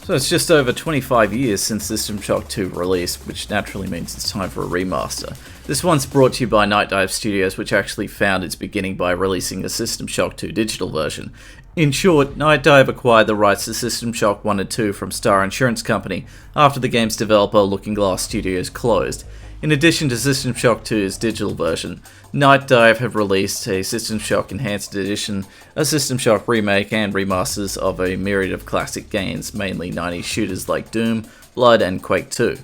So it's just over 25 years since System Shock 2 released, which naturally means it's time for a remaster. This one's brought to you by Nightdive Studios, which actually found its beginning by releasing a System Shock 2 digital version. In short, Nightdive acquired the rights to System Shock 1 and 2 from Star Insurance Company after the game's developer Looking Glass Studios closed. In addition to System Shock 2's digital version, Nightdive have released a System Shock Enhanced Edition, a System Shock remake, and remasters of a myriad of classic games, mainly 90s shooters like Doom, Blood, and Quake 2.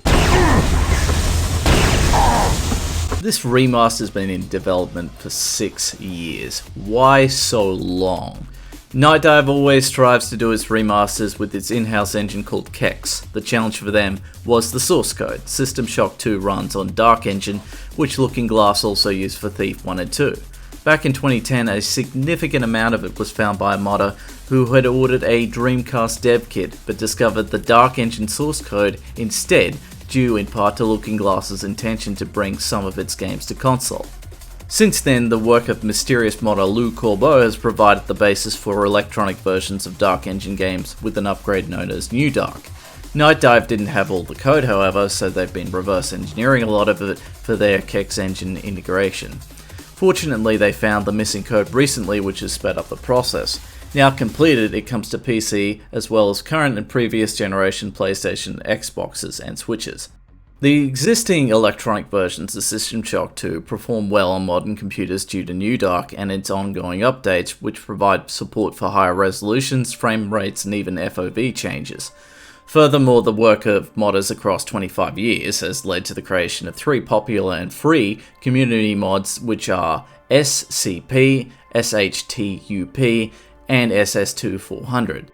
This remaster's been in development for 6 years. Why so long? Nightdive always strives to do its remasters with its in-house engine called Kex. The challenge for them was the source code. System Shock 2 runs on Dark Engine, which Looking Glass also used for Thief 1 and 2. Back in 2010, a significant amount of it was found by a modder who had ordered a Dreamcast dev kit, but discovered the Dark Engine source code instead, due in part to Looking Glass's intention to bring some of its games to console. Since then, the work of mysterious modder Lou Corbeau has provided the basis for electronic versions of Dark Engine games with an upgrade known as New Dark. Nightdive didn't have all the code, however, so they've been reverse engineering a lot of it for their Kex engine integration. Fortunately, they found the missing code recently, which has sped up the process. Now completed, it comes to PC as well as current and previous generation PlayStation, Xboxes, and Switches. The existing electronic versions of System Shock 2 perform well on modern computers due to New Dark and its ongoing updates, which provide support for higher resolutions, frame rates, and even FOV changes. Furthermore, the work of modders across 25 years has led to the creation of 3 popular and free community mods, which are SCP, SHTUP, and SS2400.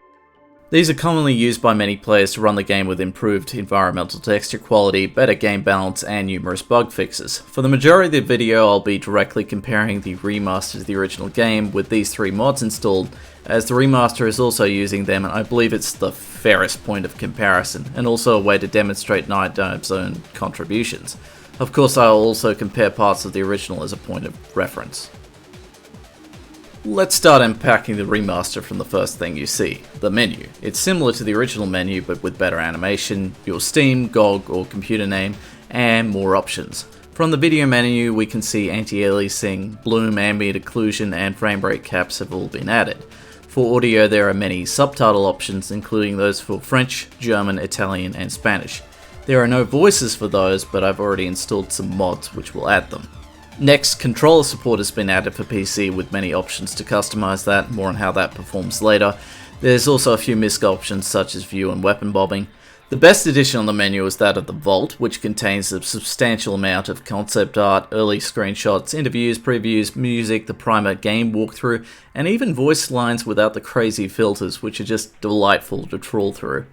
These are commonly used by many players to run the game with improved environmental texture quality, better game balance, and numerous bug fixes. For the majority of the video, I'll be directly comparing the remaster to the original game with these 3 mods installed, as the remaster is also using them, and I believe it's the fairest point of comparison, and also a way to demonstrate Nightdive's own contributions. Of course, I'll also compare parts of the original as a point of reference. Let's start unpacking the remaster from the first thing you see, the menu. It's similar to the original menu but with better animation, your Steam, GOG or computer name, and more options. From the video menu we can see anti-aliasing, bloom, ambient occlusion and frame rate caps have all been added. For audio there are many subtitle options including those for French, German, Italian and Spanish. There are no voices for those, but I've already installed some mods which will add them. Next, controller support has been added for PC with many options to customize that, more on how that performs later. There's also a few missed options such as view and weapon bobbing. The best addition on the menu is that of the Vault, which contains a substantial amount of concept art, early screenshots, interviews, previews, music, the primer game walkthrough, and even voice lines without the crazy filters, which are just delightful to trawl through.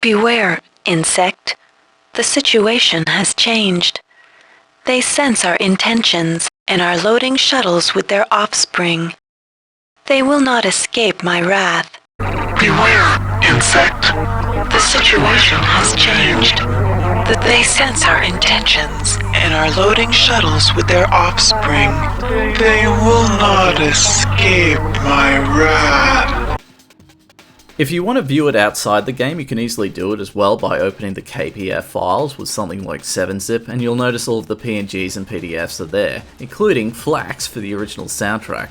Beware, insect. The situation has changed. They sense our intentions and are loading shuttles with their offspring. They will not escape my wrath. Beware, insect. The situation has changed. That they sense our intentions And are loading shuttles with their offspring. They will not escape my wrath. If you want to view it outside the game, you can easily do it as well by opening the KPF files with something like 7-zip, and you'll notice all of the PNGs and PDFs are there, including FLACs for the original soundtrack.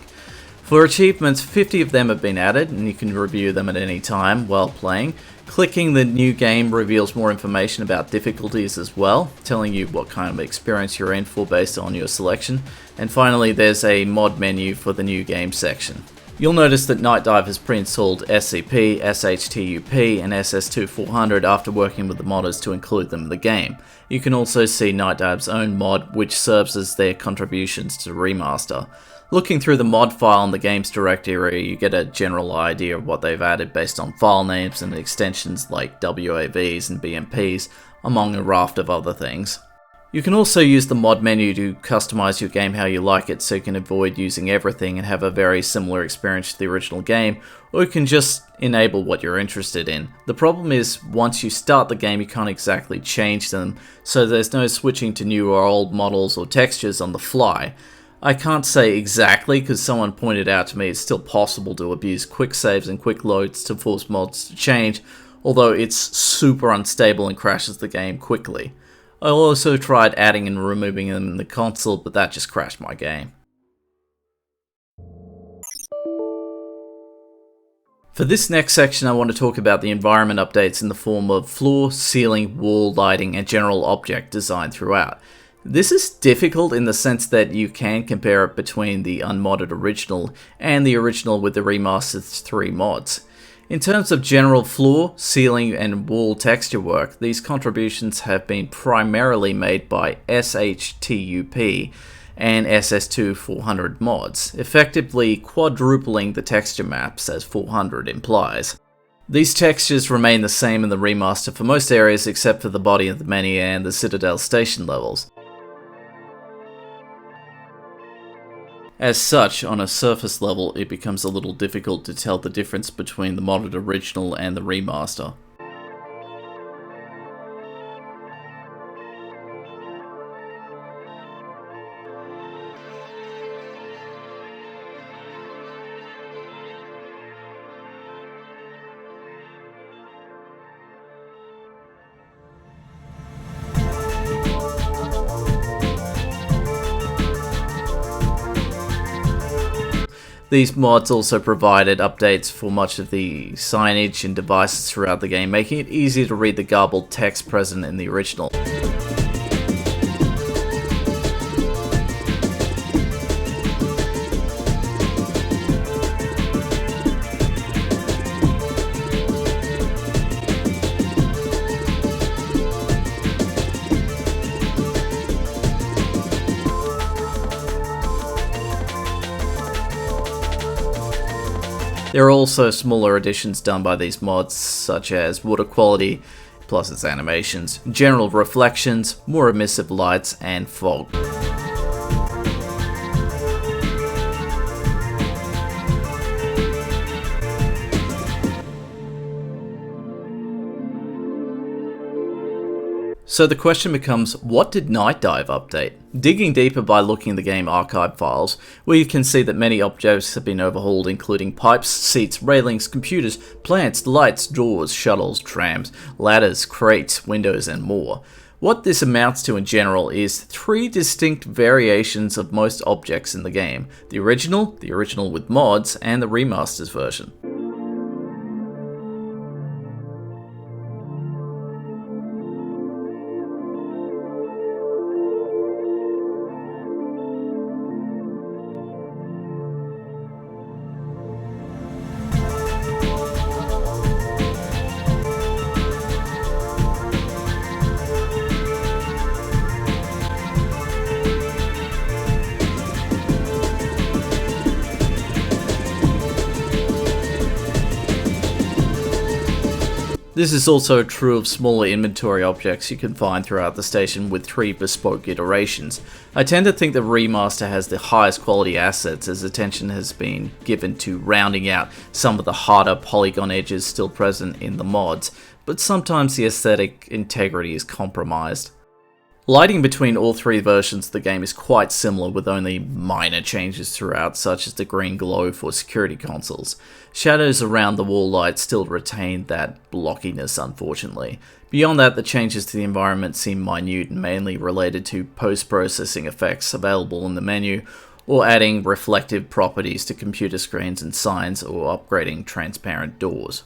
For achievements, 50 of them have been added, and you can review them at any time while playing. Clicking the new game reveals more information about difficulties as well, telling you what kind of experience you're in for based on your selection. And finally, there's a mod menu for the new game section. You'll notice that Nightdive has pre-installed SCP, SHTUP, and SS2400 after working with the modders to include them in the game. You can also see Nightdive's own mod, which serves as their contributions to the remaster. Looking through the mod file in the games directory, you get a general idea of what they've added based on file names and extensions like WAVs and BMPs, among a raft of other things. You can also use the mod menu to customize your game how you like it, so you can avoid using everything and have a very similar experience to the original game, or you can just enable what you're interested in. The problem is, once you start the game you can't exactly change them, so there's no switching to new or old models or textures on the fly. I can't say exactly because someone pointed out to me it's still possible to abuse quick saves and quick loads to force mods to change, although it's super unstable and crashes the game quickly. I also tried adding and removing them in the console, but that just crashed my game. For this next section I want to talk about the environment updates in the form of floor, ceiling, wall lighting and general object design throughout. This is difficult in the sense that you can compare it between the unmodded original and the original with the remastered 3 mods. In terms of general floor, ceiling and wall texture work, these contributions have been primarily made by SHTUP and SS2 400 mods, effectively quadrupling the texture maps as 400 implies. These textures remain the same in the remaster for most areas except for the body of the menu and the Citadel station levels. As such, on a surface level, it becomes a little difficult to tell the difference between the modded original and the remaster. These mods also provided updates for much of the signage and devices throughout the game, making it easier to read the garbled text present in the original. There are also smaller additions done by these mods, such as water quality, plus its animations, general reflections, more emissive lights, and fog. So the question becomes, what did Nightdive update? Digging deeper by looking at the game archive files, we can see that many objects have been overhauled, including pipes, seats, railings, computers, plants, lights, doors, shuttles, trams, ladders, crates, windows, and more. What this amounts to in general is 3 distinct variations of most objects in the game: the original with mods, and the remastered version. This is also true of smaller inventory objects you can find throughout the station with 3 bespoke iterations. I tend to think the remaster has the highest quality assets, as attention has been given to rounding out some of the harder polygon edges still present in the mods, but sometimes the aesthetic integrity is compromised. Lighting between all 3 versions of the game is quite similar, with only minor changes throughout, such as the green glow for security consoles. Shadows around the wall lights still retain that blockiness, unfortunately. Beyond that, the changes to the environment seem minute and mainly related to post-processing effects available in the menu, or adding reflective properties to computer screens and signs, or upgrading transparent doors.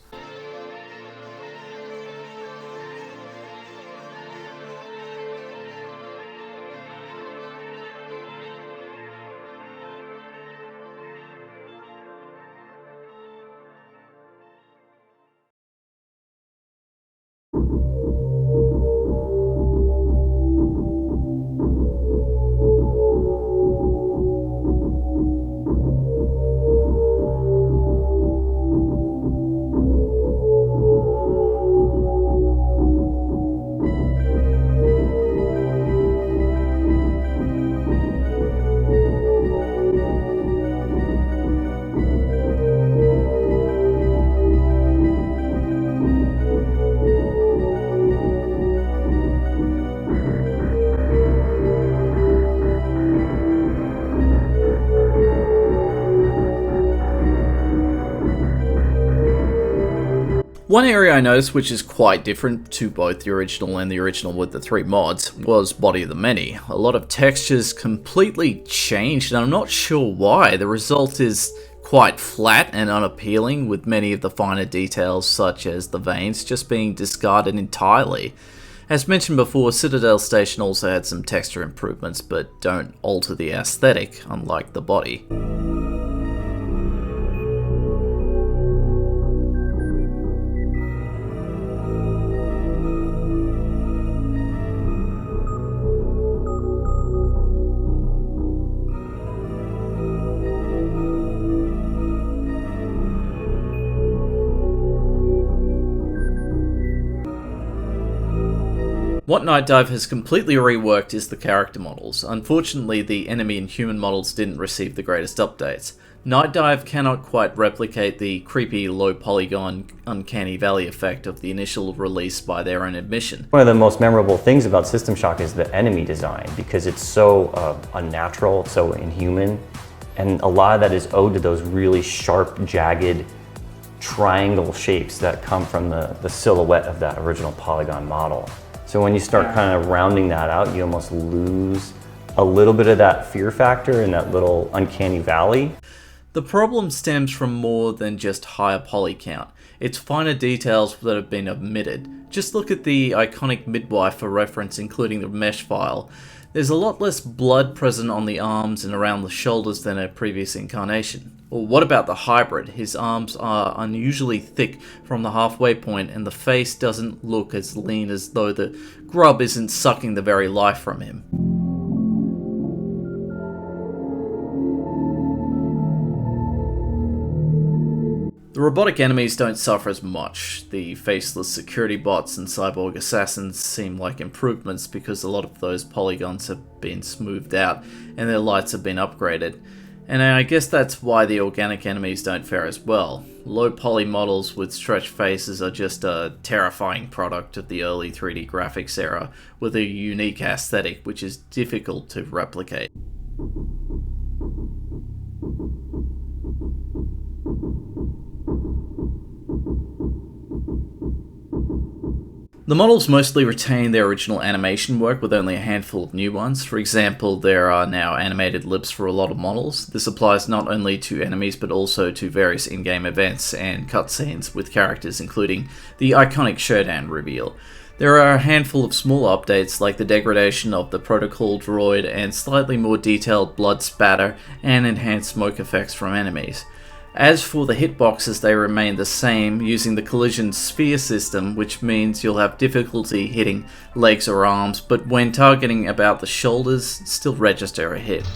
One area I noticed which is quite different to both the original and the original with the 3 mods was Body of the Many. A lot of textures completely changed and I'm not sure why. The result is quite flat and unappealing, with many of the finer details such as the veins just being discarded entirely. As mentioned before, Citadel Station also had some texture improvements but don't alter the aesthetic, unlike the body. What Nightdive has completely reworked is the character models. Unfortunately, the enemy and human models didn't receive the greatest updates. Nightdive cannot quite replicate the creepy, low polygon, uncanny valley effect of the initial release by their own admission. One of the most memorable things about System Shock is the enemy design, because it's so unnatural, so inhuman, and a lot of that is owed to those really sharp, jagged, triangle shapes that come from the silhouette of that original polygon model. So when you start kind of rounding that out, you almost lose a little bit of that fear factor in that little uncanny valley. The problem stems from more than just higher poly count. It's finer details that have been omitted. Just look at the iconic midwife for reference, including the mesh file. There's a lot less blood present on the arms and around the shoulders than a previous incarnation. Or what about the hybrid? His arms are unusually thick from the halfway point and the face doesn't look as lean, as though the grub isn't sucking the very life from him. The robotic enemies don't suffer as much. The faceless security bots and cyborg assassins seem like improvements because a lot of those polygons have been smoothed out and their lights have been upgraded. And I guess that's why the organic enemies don't fare as well. Low poly models with stretched faces are just a terrifying product of the early 3D graphics era with a unique aesthetic which is difficult to replicate. The models mostly retain their original animation work with only a handful of new ones. For example, there are now animated lips for a lot of models. This applies not only to enemies but also to various in-game events and cutscenes with characters, including the iconic showdown reveal. There are a handful of small updates like the degradation of the protocol droid and slightly more detailed blood spatter and enhanced smoke effects from enemies. As for the hitboxes, they remain the same, using the collision sphere system, which means you'll have difficulty hitting legs or arms, but when targeting about the shoulders, still register a hit.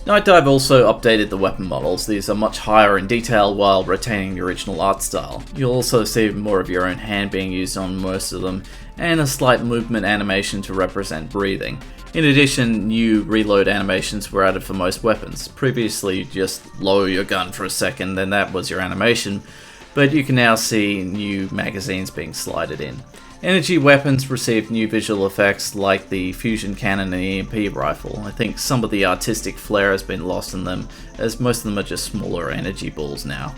Nightdive also updated the weapon models. These are much higher in detail while retaining the original art style. You'll also see more of your own hand being used on most of them, and a slight movement animation to represent breathing. In addition, new reload animations were added for most weapons. Previously, you just lower your gun for a second, then that was your animation, but you can now see new magazines being slided in. Energy weapons received new visual effects like the fusion cannon and EMP rifle. I think some of the artistic flair has been lost in them, as most of them are just smaller energy balls now.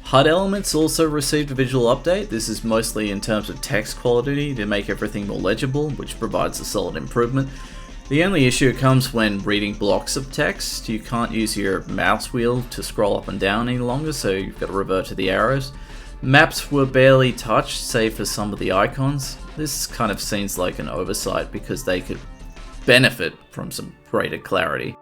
HUD elements also received a visual update. This is mostly in terms of text quality to make everything more legible, which provides a solid improvement. The only issue comes when reading blocks of text. You can't use your mouse wheel to scroll up and down any longer, so you've got to revert to the arrows. Maps were barely touched, save for some of the icons. This kind of seems like an oversight because they could benefit from some greater clarity.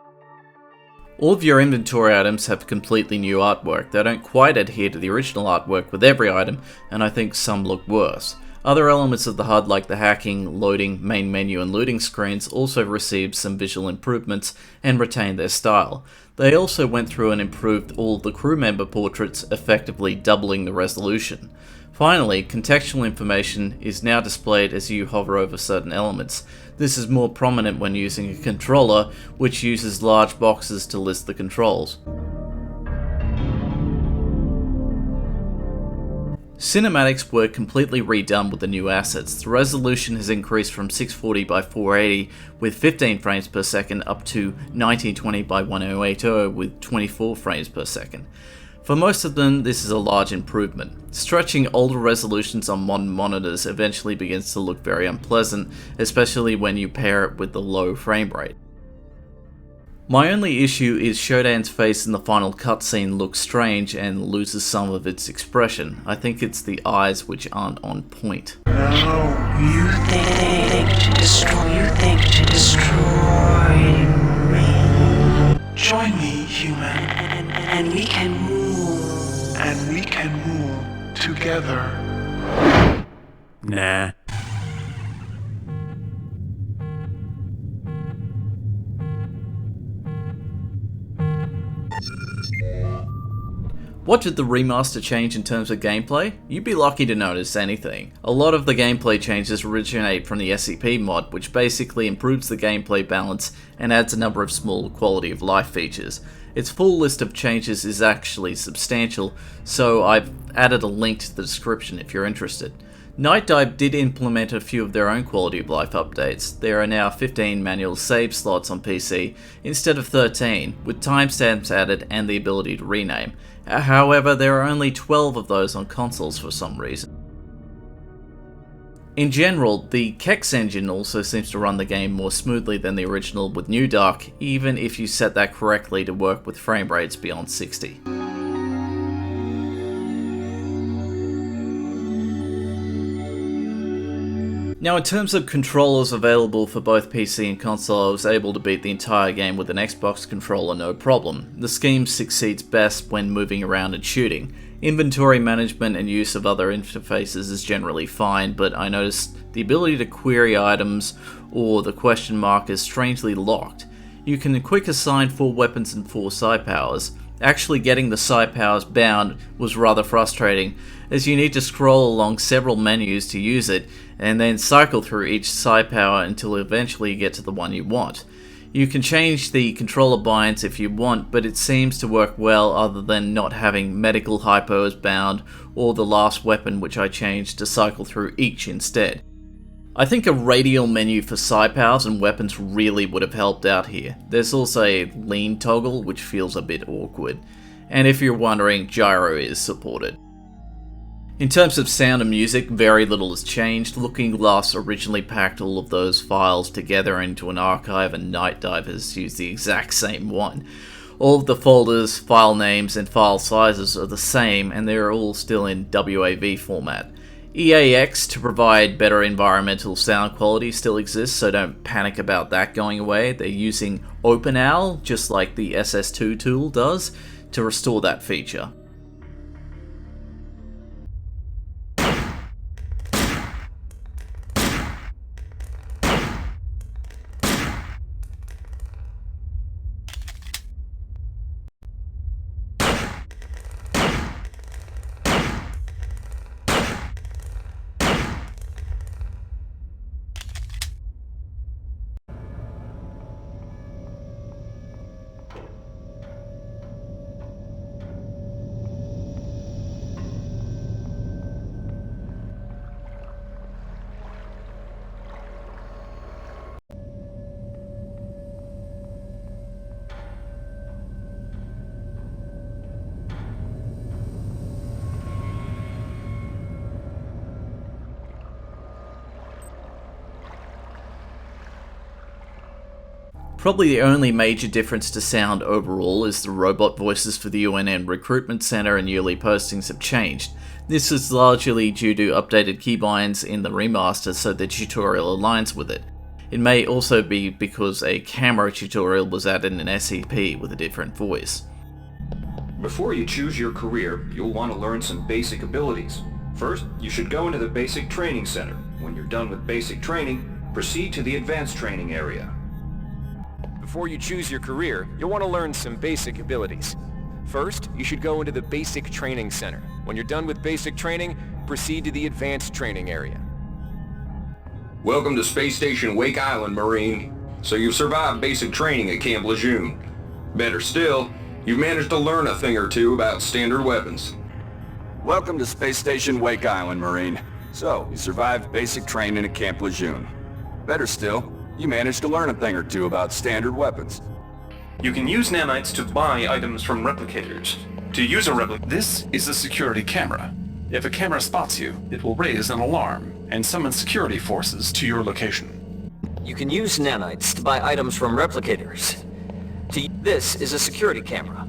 All of your inventory items have completely new artwork. They don't quite adhere to the original artwork with every item, and I think some look worse. Other elements of the HUD like the hacking, loading, main menu and looting screens also received some visual improvements and retained their style. They also went through and improved all of the crew member portraits, effectively doubling the resolution. Finally, contextual information is now displayed as you hover over certain elements. This is more prominent when using a controller, which uses large boxes to list the controls. Cinematics were completely redone with the new assets. The resolution has increased from 640 by 480 with 15 frames per second up to 1920 by 1080 with 24 frames per second. For most of them, this is a large improvement. Stretching older resolutions on modern monitors eventually begins to look very unpleasant, especially when you pair it with the low frame rate. My only issue is Shodan's face in the final cutscene looks strange and loses some of its expression. I think it's the eyes which aren't on point. No, you think to destroy me. Join me, human. And we can move. And we can move together. Nah. What did the remaster change in terms of gameplay? You'd be lucky to notice anything. A lot of the gameplay changes originate from the SCP mod, which basically improves the gameplay balance and adds a number of small quality of life features. Its full list of changes is actually substantial, so I've added a link to the description if you're interested. Nightdive did implement a few of their own quality of life updates. There are now 15 manual save slots on PC instead of 13, with timestamps added and the ability to rename. However, there are only 12 of those on consoles for some reason. In general, the Kex engine also seems to run the game more smoothly than the original with New Dark, even if you set that correctly to work with frame rates beyond 60. Now, in terms of controllers available for both PC and console, I was able to beat the entire game with an Xbox controller no problem. The scheme succeeds best when moving around and shooting. Inventory management and use of other interfaces is generally fine, but I noticed the ability to query items or the question mark is strangely locked. You can quick assign 4 weapons and 4 psi powers. Actually getting the psi powers bound was rather frustrating, as you need to scroll along several menus to use it, and then cycle through each psi power until eventually you get to the one you want. You can change the controller binds if you want, but it seems to work well other than not having medical hypos bound or the last weapon, which I changed to cycle through each instead. I think a radial menu for psi powers and weapons really would have helped out here. There's also a lean toggle, which feels a bit awkward. And if you're wondering, gyro is supported. In terms of sound and music, very little has changed. Looking Glass originally packed all of those files together into an archive, and Nightdive has used the exact same one. All of the folders, file names, and file sizes are the same, and they're all still in WAV format. EAX to provide better environmental sound quality still exists, so don't panic about that going away. They're using OpenOwl, just like the SS2 tool does, to restore that feature. Probably the only major difference to sound overall is the robot voices for the UNN Recruitment Center and yearly postings have changed. This is largely due to updated keybinds in the remaster so the tutorial aligns with it. It may also be because a camera tutorial was added in SCP with a different voice. Before you choose your career, you'll want to learn some basic abilities. First, you should go into the Basic Training Center. When you're done with basic training, proceed to the Advanced Training area. Before you choose your career, you'll want to learn some basic abilities. First, you should go into the Basic Training Center. When you're done with basic training, proceed to the Advanced Training area. Welcome to Space Station Wake Island, Marine. So you've survived basic training at Camp Lejeune. Better still, you've managed to learn a thing or two about standard weapons. Welcome to Space Station Wake Island, Marine. So, you survived basic training at Camp Lejeune. Better still, you managed to learn a thing or two about standard weapons. You can use nanites to buy items from replicators. To use a This is a security camera. If a camera spots you, it will raise an alarm and summon security forces to your location. You can use nanites to buy items from replicators. This is a security camera.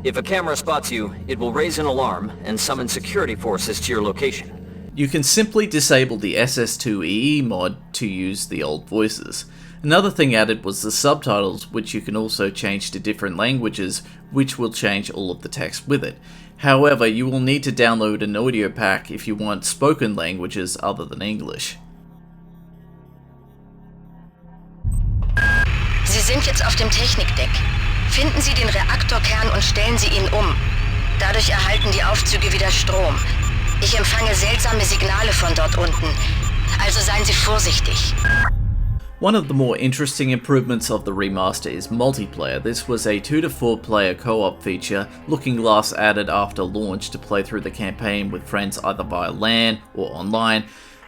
If a camera spots you, it will raise an alarm and summon security forces to your location. You can simply disable the SS2EE mod to use the old voices. Another thing added was the subtitles, which you can also change to different languages, which will change all of the text with it. However, you will need to download an audio pack if you want spoken languages other than English. Sie sind jetzt auf dem Technikdeck. Finden Sie den Reaktorkern und stellen Sie ihn um. Dadurch erhalten die Aufzüge wieder Strom. Ich empfange seltsame Signale von dort unten. Also seien Sie vorsichtig. One of the more interesting improvements of the remaster is multiplayer. This was a 2 to 4 player co-op feature, looking last added after launch to play through the campaign with friends either via LAN or online,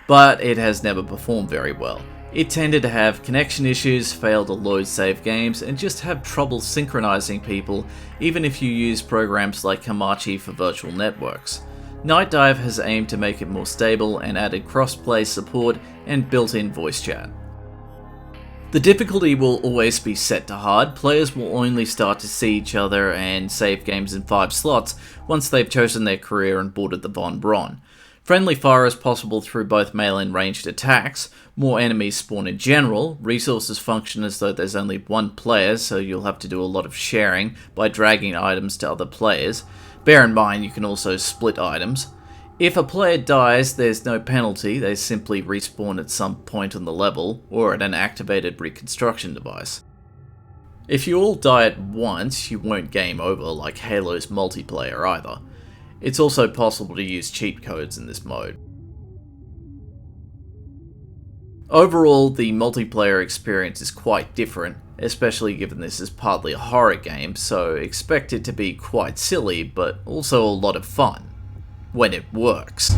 but it has never performed very well. It tended to have connection issues, fail to load save games, and just have trouble synchronizing people, even if you use programs like Hamachi for virtual networks. Nightdive has aimed to make it more stable and added cross-play support and built-in voice chat. The difficulty will always be set to hard. Players will only start to see each other and save games in 5 slots once they've chosen their career and boarded the Von Braun. Friendly fire is possible through both melee and ranged attacks, more enemies spawn in general, resources function as though there's only one player, so you'll have to do a lot of sharing by dragging items to other players. Bear in mind you can also split items. If a player dies, there's no penalty, they simply respawn at some point on the level, or at an activated reconstruction device. If you all die at once, you won't game over like Halo's multiplayer either. It's also possible to use cheat codes in this mode. Overall, the multiplayer experience is quite different, especially given this is partly a horror game, so expect it to be quite silly, but also a lot of fun. When it works.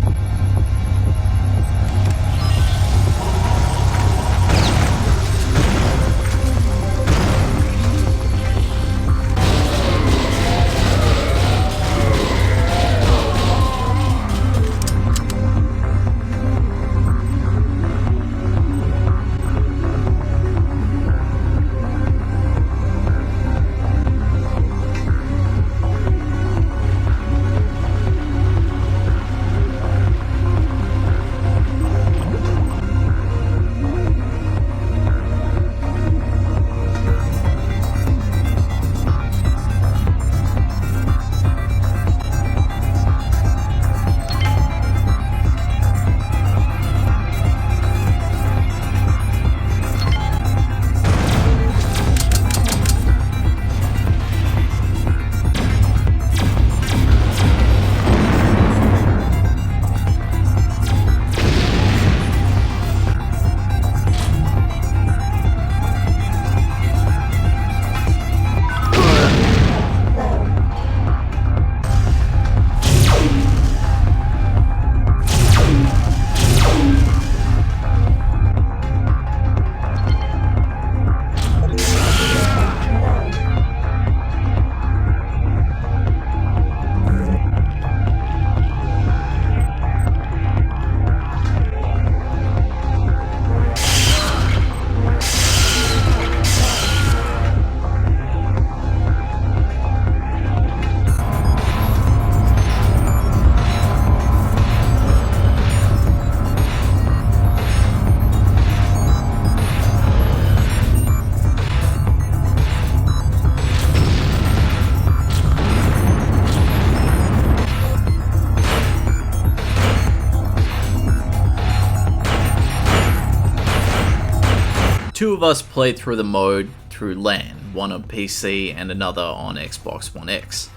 Two of us played through the mode through LAN, one on PC and another on Xbox One X.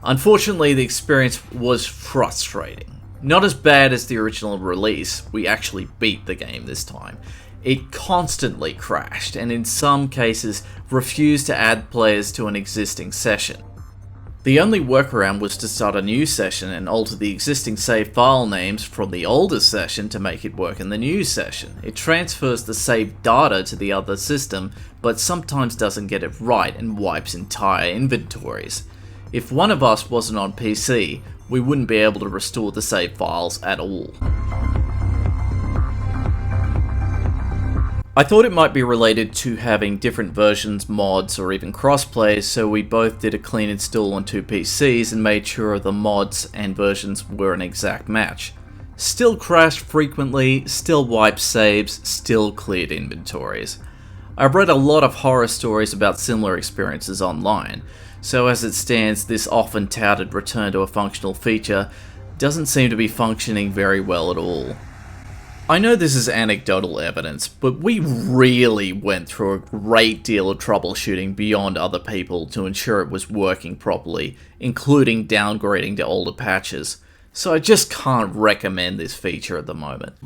Unfortunately, the experience was frustrating. Not as bad as the original release, we actually beat the game this time. It constantly crashed, and in some cases refused to add players to an existing session. The only workaround was to start a new session and alter the existing save file names from the older session to make it work in the new session. It transfers the saved data to the other system, but sometimes doesn't get it right and wipes entire inventories. If one of us wasn't on PC, we wouldn't be able to restore the save files at all. I thought it might be related to having different versions, mods, or even crossplay, so we both did a clean install on two PCs and made sure the mods and versions were an exact match. Still crashed frequently, still wiped saves, still cleared inventories. I've read a lot of horror stories about similar experiences online, so as it stands, this often touted return to a functional feature doesn't seem to be functioning very well at all. I know this is anecdotal evidence, but we really went through a great deal of troubleshooting beyond other people to ensure it was working properly, including downgrading to older patches, so I just can't recommend this feature at the moment.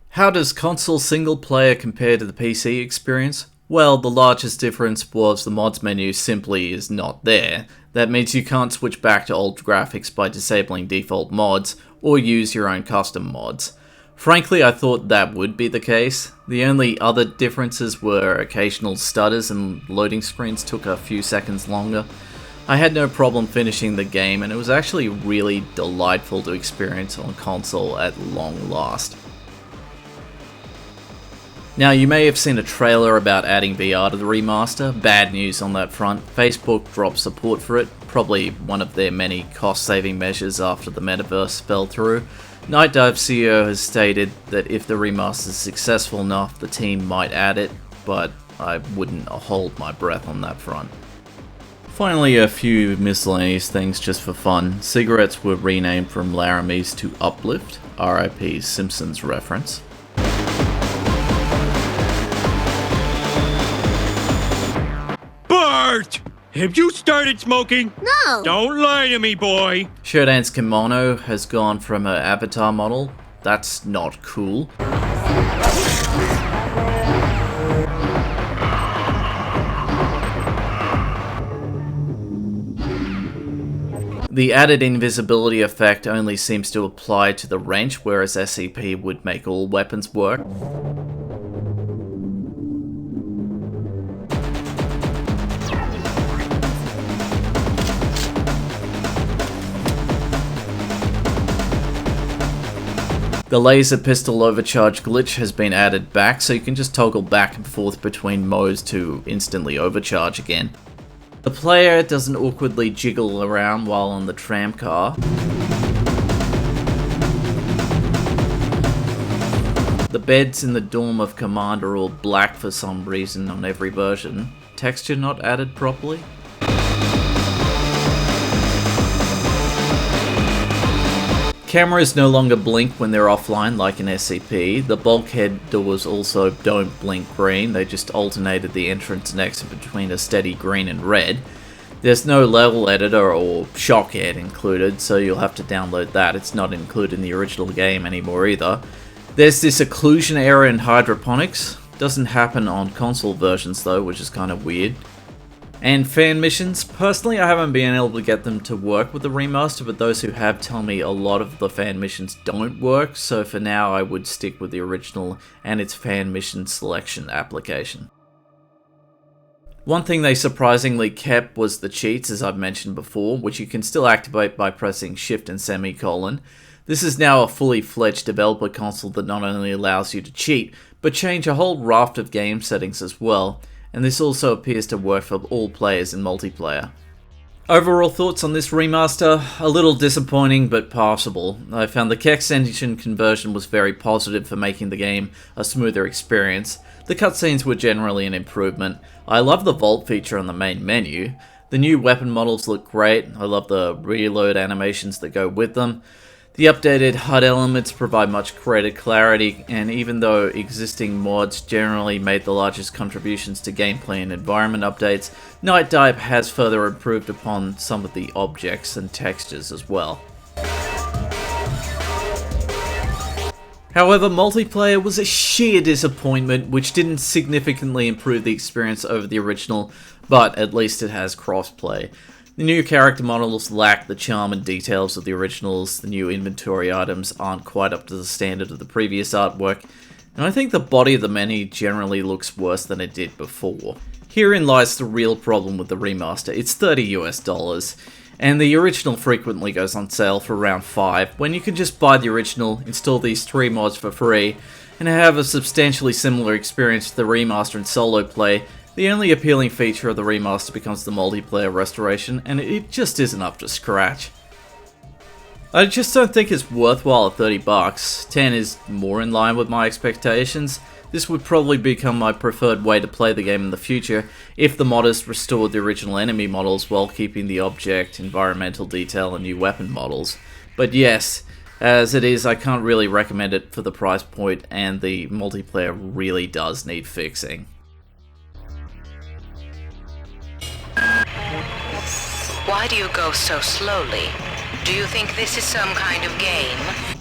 How does console single player compare to the PC experience? Well, the largest difference was the mods menu simply is not there. That means you can't switch back to old graphics by disabling default mods, or use your own custom mods. Frankly, I thought that would be the case. The only other differences were occasional stutters and loading screens took a few seconds longer. I had no problem finishing the game, and it was actually really delightful to experience on console at long last. Now, you may have seen a trailer about adding VR to the remaster. Bad news on that front. Facebook dropped support for it, probably one of their many cost-saving measures after the metaverse fell through. Nightdive Studio has stated that if the remaster is successful enough, the team might add it, but I wouldn't hold my breath on that front. Finally, a few miscellaneous things just for fun. Cigarettes were renamed from Laramies to Uplift, RIP Simpsons reference. Bart! Have you started smoking? No! Don't lie to me, boy! Shodan's kimono has gone from her avatar model. That's not cool. The added invisibility effect only seems to apply to the wrench, whereas SCP would make all weapons work. The laser pistol overcharge glitch has been added back, so you can just toggle back and forth between modes to instantly overcharge again. The player doesn't awkwardly jiggle around while on the tram car. The beds in the dorm of Command are all black for some reason on every version. Texture not added properly? Cameras no longer blink when they're offline like in SCP. The bulkhead doors also don't blink green, they just alternated the entrance and exit between a steady green and red. There's no level editor or shock ed included, so you'll have to download that. It's not included in the original game anymore either. There's this occlusion error in hydroponics. Doesn't happen on console versions though, which is kind of weird. And fan missions, personally I haven't been able to get them to work with the remaster, but those who have tell me a lot of the fan missions don't work, so for now I would stick with the original and its fan mission selection application. One thing they surprisingly kept was the cheats, as I've mentioned before, which you can still activate by pressing Shift and semicolon. This is now a fully fledged developer console that not only allows you to cheat, but change a whole raft of game settings as well. And this also appears to work for all players in multiplayer. Overall thoughts on this remaster? A little disappointing, but passable. I found the Kex engine conversion was very positive for making the game a smoother experience. The cutscenes were generally an improvement. I love the vault feature on the main menu. The new weapon models look great. I love the reload animations that go with them. The updated HUD elements provide much greater clarity, and even though existing mods generally made the largest contributions to gameplay and environment updates, Nightdive has further improved upon some of the objects and textures as well. However, multiplayer was a sheer disappointment, which didn't significantly improve the experience over the original, but at least it has crossplay. The new character models lack the charm and details of the originals, the new inventory items aren't quite up to the standard of the previous artwork, and I think the body of the menu generally looks worse than it did before. Herein lies the real problem with the remaster. It's $30 US, and the original frequently goes on sale for around $5, when you can just buy the original, install these 3 mods for free, and have a substantially similar experience to the remaster and solo play. The only appealing feature of the remaster becomes the multiplayer restoration, and it just isn't up to scratch. I just don't think it's worthwhile at $30. $10 is more in line with my expectations. This would probably become my preferred way to play the game in the future if the modders restored the original enemy models while keeping the object, environmental detail, and new weapon models. But yes, as it is, I can't really recommend it for the price point, and the multiplayer really does need fixing. Why do you go so slowly? Do you think this is some kind of game?